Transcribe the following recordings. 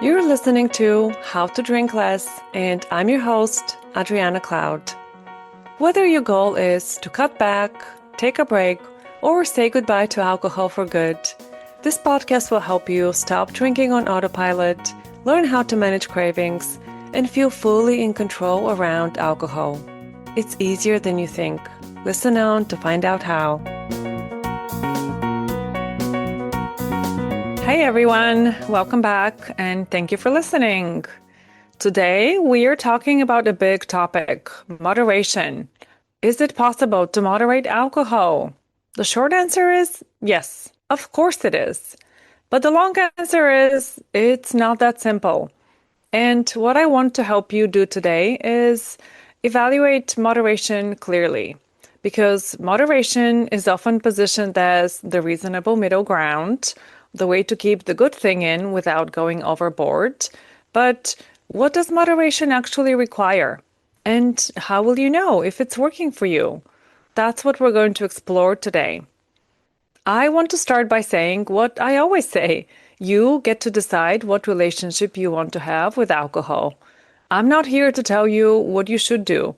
You're listening to How to Drink Less, and I'm your host, Adriana Cloud. Whether your goal is to cut back, take a break, or say goodbye to alcohol for good, this podcast will help you stop drinking on autopilot, learn how to manage cravings, and feel fully in control around alcohol. It's easier than you think. Listen on to find out how. Hey everyone, welcome back and thank you for listening. Today we are talking about a big topic, moderation. Is it possible to moderate alcohol? The short answer is yes, of course it is. But the long answer is it's not that simple. And what I want to help you do today is evaluate moderation clearly. Because moderation is often positioned as the reasonable middle ground, the way to keep the good thing in without going overboard. But what does moderation actually require? And how will you know if it's working for you? That's what we're going to explore today. I want to start by saying what I always say. You get to decide what relationship you want to have with alcohol. I'm not here to tell you what you should do.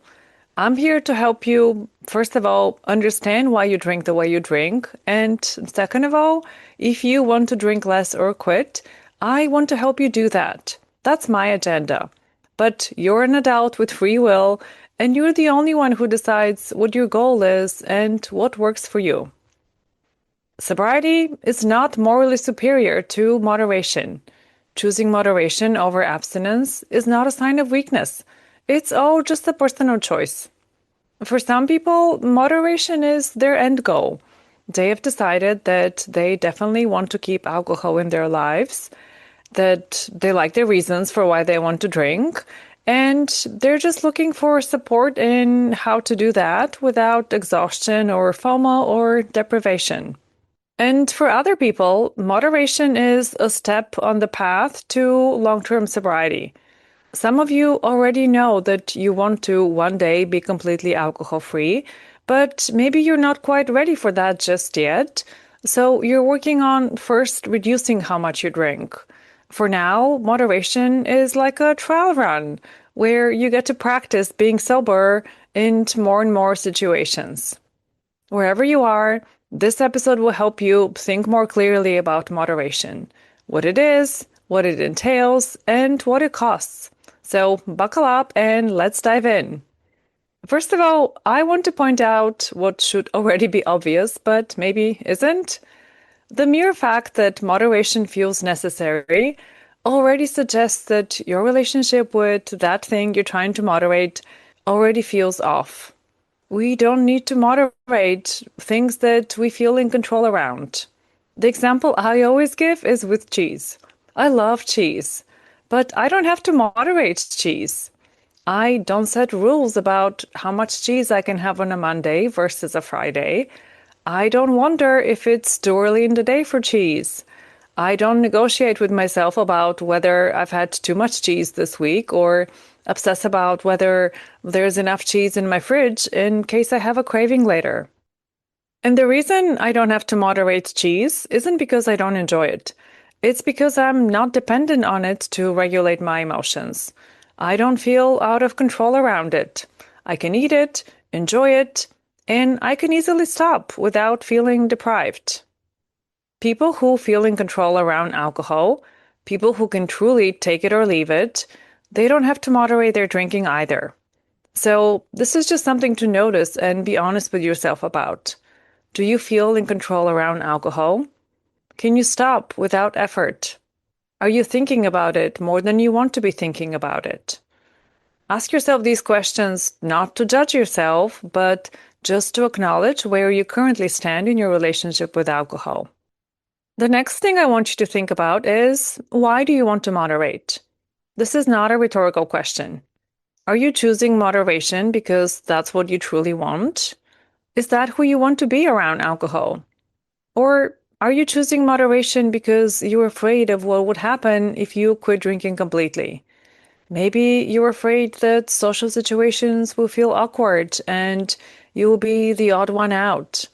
I'm here to help you, first of all, understand why you drink the way you drink. And second of all, if you want to drink less or quit, I want to help you do that. That's my agenda. But you're an adult with free will, and you're the only one who decides what your goal is and what works for you. Sobriety is not morally superior to moderation. Choosing moderation over abstinence is not a sign of weakness. It's all just a personal choice. For some people, moderation is their end goal. They have decided that they definitely want to keep alcohol in their lives, that they like their reasons for why they want to drink, and they're just looking for support in how to do that without exhaustion or FOMO or deprivation. And for other people, moderation is a step on the path to long-term sobriety. Some of you already know that you want to one day be completely alcohol-free, but maybe you're not quite ready for that just yet. So you're working on first reducing how much you drink. For now, moderation is like a trial run where you get to practice being sober in more and more situations. Wherever you are, this episode will help you think more clearly about moderation, what it is, what it entails, and what it costs. So buckle up and let's dive in. First of all, I want to point out what should already be obvious, but maybe isn't. The mere fact that moderation feels necessary already suggests that your relationship with that thing you're trying to moderate already feels off. We don't need to moderate things that we feel in control around. The example I always give is with cheese. I love cheese, but I don't have to moderate cheese. I don't set rules about how much cheese I can have on a Monday versus a Friday. I don't wonder if it's too early in the day for cheese. I don't negotiate with myself about whether I've had too much cheese this week or obsess about whether there's enough cheese in my fridge in case I have a craving later. And the reason I don't have to moderate cheese isn't because I don't enjoy it. It's because I'm not dependent on it to regulate my emotions. I don't feel out of control around it. I can eat it, enjoy it, and I can easily stop without feeling deprived. People who feel in control around alcohol, people who can truly take it or leave it, they don't have to moderate their drinking either. So this is just something to notice and be honest with yourself about. Do you feel in control around alcohol? Can you stop without effort? Are you thinking about it more than you want to be thinking about it? Ask yourself these questions not to judge yourself, but just to acknowledge where you currently stand in your relationship with alcohol. The next thing I want you to think about is, why do you want to moderate? This is not a rhetorical question. Are you choosing moderation because that's what you truly want? Is that who you want to be around alcohol? Or are you choosing moderation because you're afraid of what would happen if you quit drinking completely? Maybe you're afraid that social situations will feel awkward and you will be the odd one out.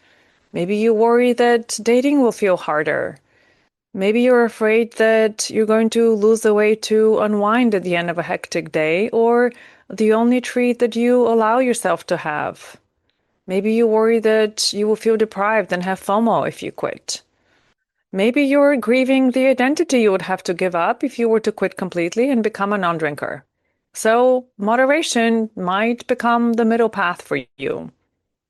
Maybe you worry that dating will feel harder. Maybe you're afraid that you're going to lose the way to unwind at the end of a hectic day, or the only treat that you allow yourself to have. Maybe you worry that you will feel deprived and have FOMO if you quit. Maybe you're grieving the identity you would have to give up if you were to quit completely and become a non-drinker. So, moderation might become the middle path for you.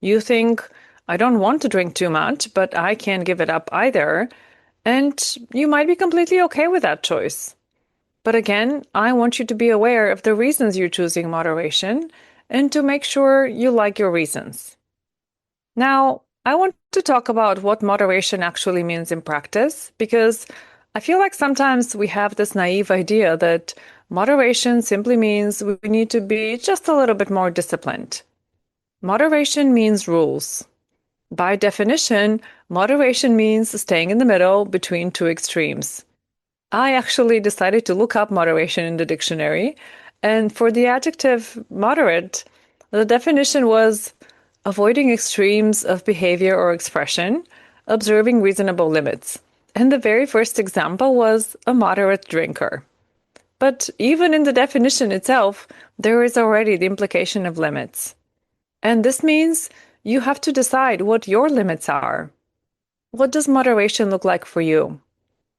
You think, I don't want to drink too much, but I can't give it up either. And you might be completely okay with that choice. But again, I want you to be aware of the reasons you're choosing moderation and to make sure you like your reasons. Now, I want to talk about what moderation actually means in practice, because I feel like sometimes we have this naive idea that moderation simply means we need to be just a little bit more disciplined. Moderation means rules. By definition, moderation means staying in the middle between two extremes. I actually decided to look up moderation in the dictionary, and for the adjective moderate, the definition was avoiding extremes of behavior or expression, observing reasonable limits. And the very first example was a moderate drinker. But even in the definition itself, there is already the implication of limits. And this means you have to decide what your limits are. What does moderation look like for you?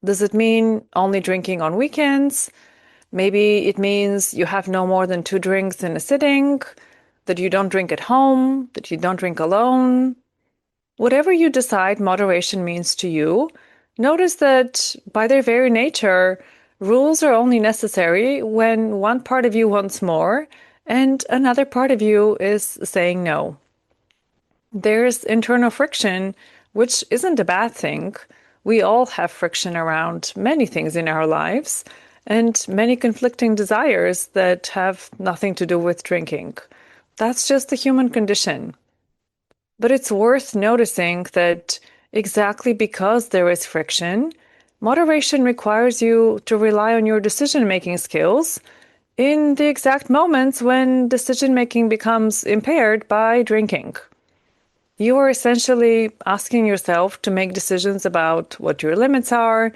Does it mean only drinking on weekends? Maybe it means you have no more than 2 drinks in a sitting, that you don't drink at home, that you don't drink alone. Whatever you decide moderation means to you, notice that by their very nature, rules are only necessary when one part of you wants more and another part of you is saying no. There's internal friction, which isn't a bad thing. We all have friction around many things in our lives and many conflicting desires that have nothing to do with drinking. That's just the human condition. But it's worth noticing that exactly because there is friction, moderation requires you to rely on your decision-making skills in the exact moments when decision-making becomes impaired by drinking. You are essentially asking yourself to make decisions about what your limits are,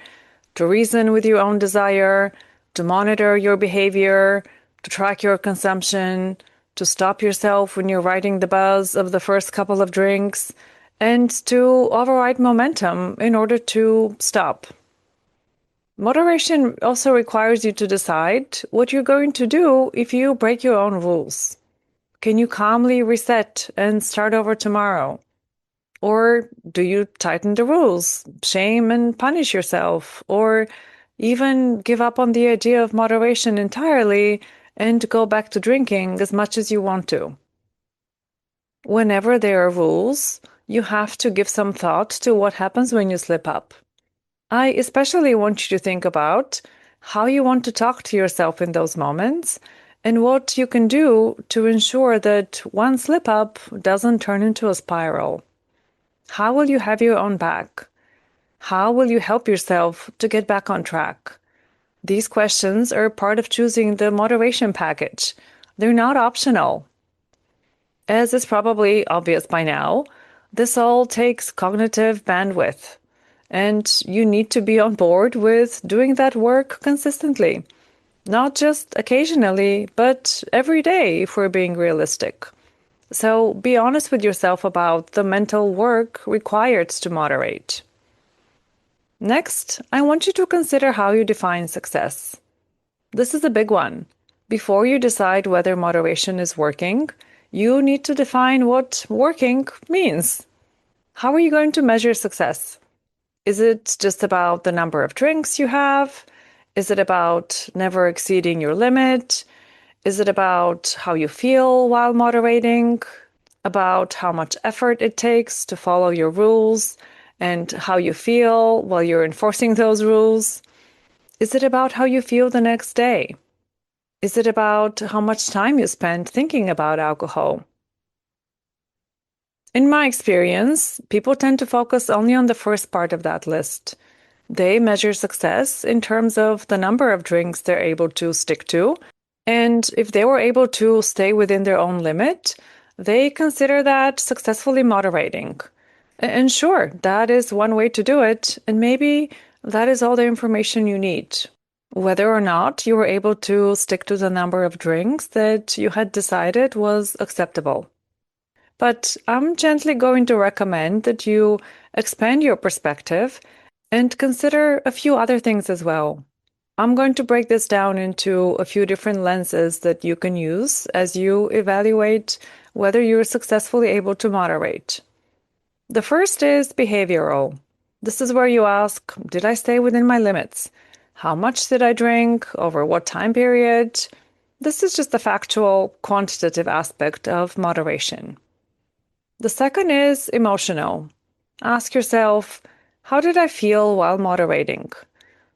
to reason with your own desire, to monitor your behavior, to track your consumption, to stop yourself when you're riding the buzz of the first couple of drinks, and to override momentum in order to stop. Moderation also requires you to decide what you're going to do if you break your own rules. Can you calmly reset and start over tomorrow? Or do you tighten the rules, shame and punish yourself, or even give up on the idea of moderation entirely and go back to drinking as much as you want to? Whenever there are rules, you have to give some thought to what happens when you slip up. I especially want you to think about how you want to talk to yourself in those moments and what you can do to ensure that one slip up doesn't turn into a spiral. How will you have your own back? How will you help yourself to get back on track? These questions are part of choosing the moderation package. They're not optional. As is probably obvious by now, this all takes cognitive bandwidth, and you need to be on board with doing that work consistently. Not just occasionally, but every day if we're being realistic. So be honest with yourself about the mental work required to moderate. Next, I want you to consider how you define success. This is a big one. Before you decide whether moderation is working, you need to define what working means. How are you going to measure success? Is it just about the number of drinks you have? Is it about never exceeding your limit? Is it about how you feel while moderating? About how much effort it takes to follow your rules and how you feel while you're enforcing those rules? Is it about how you feel the next day? Is it about how much time you spend thinking about alcohol? In my experience, people tend to focus only on the first part of that list. They measure success in terms of the number of drinks they're able to stick to, and if they were able to stay within their own limit, they consider that successfully moderating. And sure, that is one way to do it, and maybe that is all the information you need. Whether or not you were able to stick to the number of drinks that you had decided was acceptable. But I'm gently going to recommend that you expand your perspective and consider a few other things as well. I'm going to break this down into a few different lenses that you can use as you evaluate whether you're successfully able to moderate. The first is behavioral. This is where you ask, did I stay within my limits? How much did I drink? Over what time period? This is just the factual, quantitative aspect of moderation. The second is emotional. Ask yourself, how did I feel while moderating?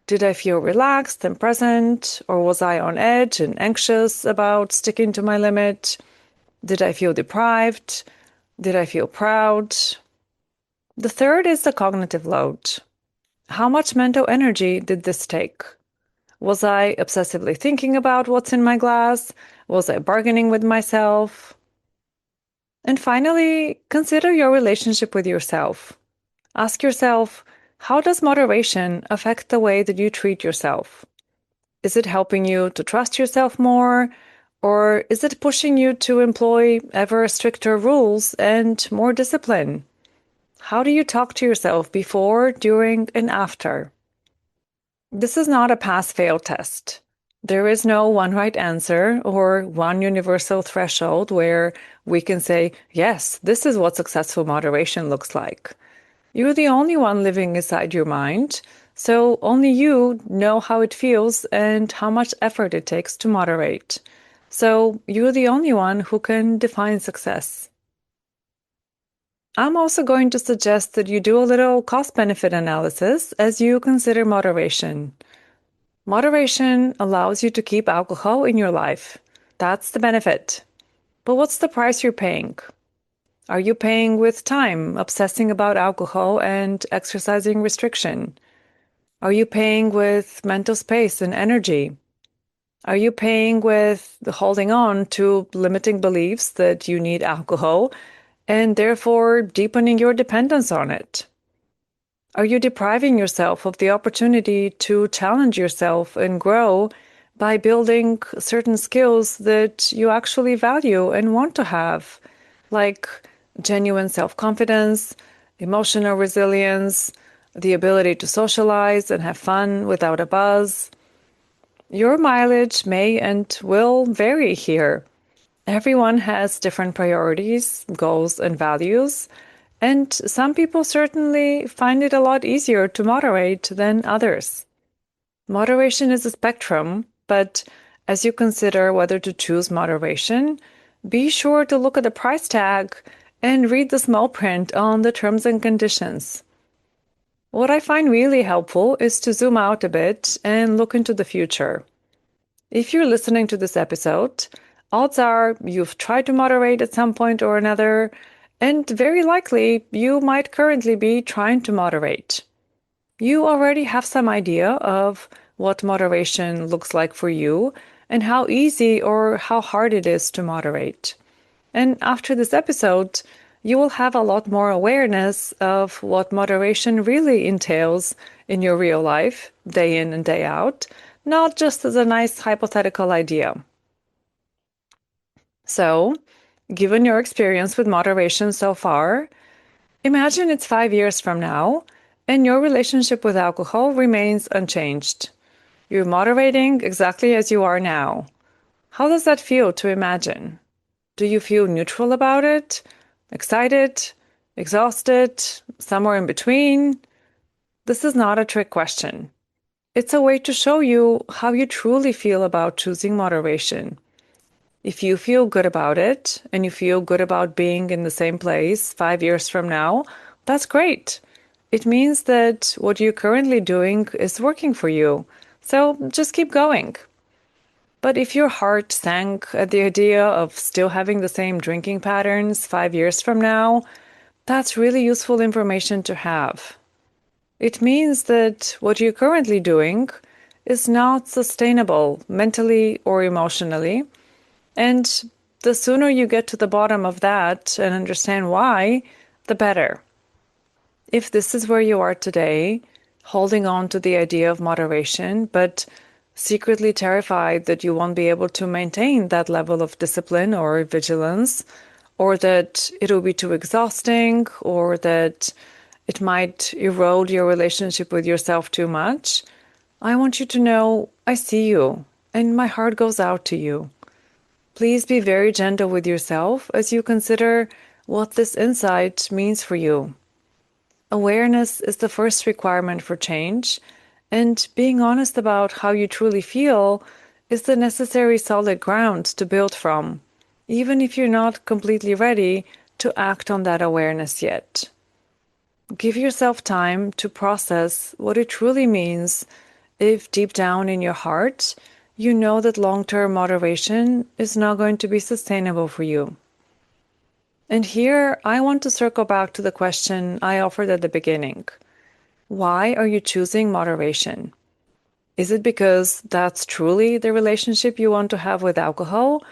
Did I feel relaxed and present, or was I on edge and anxious about sticking to my limit? Did I feel deprived? Did I feel proud? The third is the cognitive load. How much mental energy did this take? Was I obsessively thinking about what's in my glass? Was I bargaining with myself? And finally, consider your relationship with yourself. Ask yourself, how does moderation affect the way that you treat yourself? Is it helping you to trust yourself more? Or is it pushing you to employ ever stricter rules and more discipline? How do you talk to yourself before, during, and after? This is not a pass-fail test. There is no one right answer or one universal threshold where we can say, yes, this is what successful moderation looks like. You're the only one living inside your mind, so only you know how it feels and how much effort it takes to moderate. So you're the only one who can define success. I'm also going to suggest that you do a little cost-benefit analysis as you consider moderation. Moderation allows you to keep alcohol in your life. That's the benefit. But what's the price you're paying? Are you paying with time, obsessing about alcohol and exercising restriction? Are you paying with mental space and energy? Are you paying with holding on to limiting beliefs that you need alcohol and therefore deepening your dependence on it? Are you depriving yourself of the opportunity to challenge yourself and grow by building certain skills that you actually value and want to have, like genuine self-confidence, emotional resilience, the ability to socialize and have fun without a buzz? Your mileage may and will vary here. Everyone has different priorities, goals, and values, and some people certainly find it a lot easier to moderate than others. Moderation is a spectrum, but as you consider whether to choose moderation, be sure to look at the price tag and read the small print on the terms and conditions. What I find really helpful is to zoom out a bit and look into the future. If you're listening to this episode, odds are you've tried to moderate at some point or another, and very likely you might currently be trying to moderate. You already have some idea of what moderation looks like for you and how easy or how hard it is to moderate. And after this episode, you will have a lot more awareness of what moderation really entails in your real life, day in and day out, not just as a nice hypothetical idea. So, given your experience with moderation so far, imagine it's 5 years from now and your relationship with alcohol remains unchanged. You're moderating exactly as you are now. How does that feel to imagine? Do you feel neutral about it? Excited? Exhausted? Somewhere in between? This is not a trick question. It's a way to show you how you truly feel about choosing moderation. If you feel good about it and you feel good about being in the same place 5 years from now, that's great. It means that what you're currently doing is working for you. So just keep going. But if your heart sank at the idea of still having the same drinking patterns 5 years from now, that's really useful information to have. It means that what you're currently doing is not sustainable mentally or emotionally. And the sooner you get to the bottom of that and understand why, the better. If this is where you are today, holding on to the idea of moderation, but secretly terrified that you won't be able to maintain that level of discipline or vigilance, or that it'll be too exhausting, or that it might erode your relationship with yourself too much, I want you to know I see you and my heart goes out to you. Please be very gentle with yourself as you consider what this insight means for you. Awareness is the first requirement for change, and being honest about how you truly feel is the necessary solid ground to build from, even if you're not completely ready to act on that awareness yet. Give yourself time to process what it truly means if deep down in your heart you know that long-term moderation is not going to be sustainable for you. And here I want to circle back to the question I offered at the beginning. Why are you choosing moderation? Is it because that's truly the relationship you want to have with alcohol?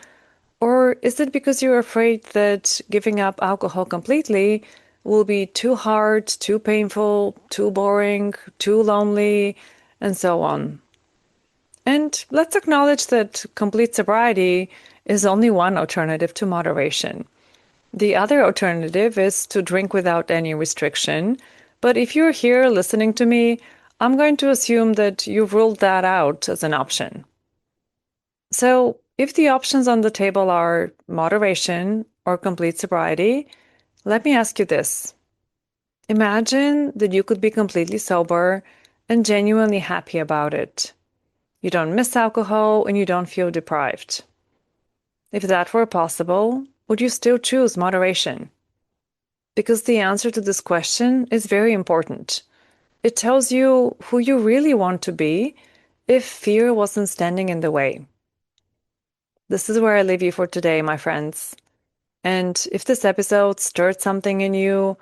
Or is it because you're afraid that giving up alcohol completely will be too hard, too painful, too boring, too lonely, and so on? And let's acknowledge that complete sobriety is only one alternative to moderation. The other alternative is to drink without any restriction. But if you're here listening to me, I'm going to assume that you've ruled that out as an option. So, if the options on the table are moderation or complete sobriety, let me ask you this. Imagine that you could be completely sober and genuinely happy about it. You don't miss alcohol and you don't feel deprived. If that were possible, would you still choose moderation? Because the answer to this question is very important. It tells you who you really want to be if fear wasn't standing in the way. This is where I leave you for today, my friends. And if this episode stirred something in you,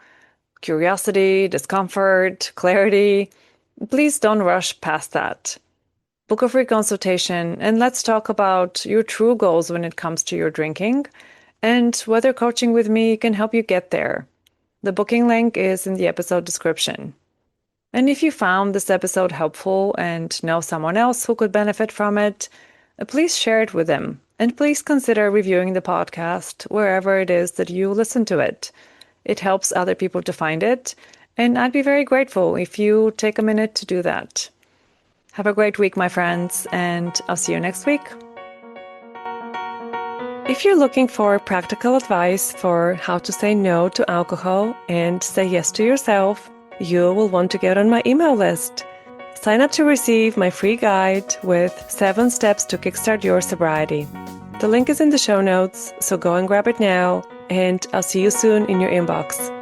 curiosity, discomfort, clarity, please don't rush past that. Book a free consultation and let's talk about your true goals when it comes to your drinking and whether coaching with me can help you get there. The booking link is in the episode description. And if you found this episode helpful and know someone else who could benefit from it, please share it with them. And please consider reviewing the podcast wherever it is that you listen to it. It helps other people to find it, and I'd be very grateful if you take a minute to do that. Have a great week, my friends, and I'll see you next week. If you're looking for practical advice for how to say no to alcohol and say yes to yourself, you will want to get on my email list. Sign up to receive my free guide with 7 steps to kickstart your sobriety. The link is in the show notes, so go and grab it now, and I'll see you soon in your inbox.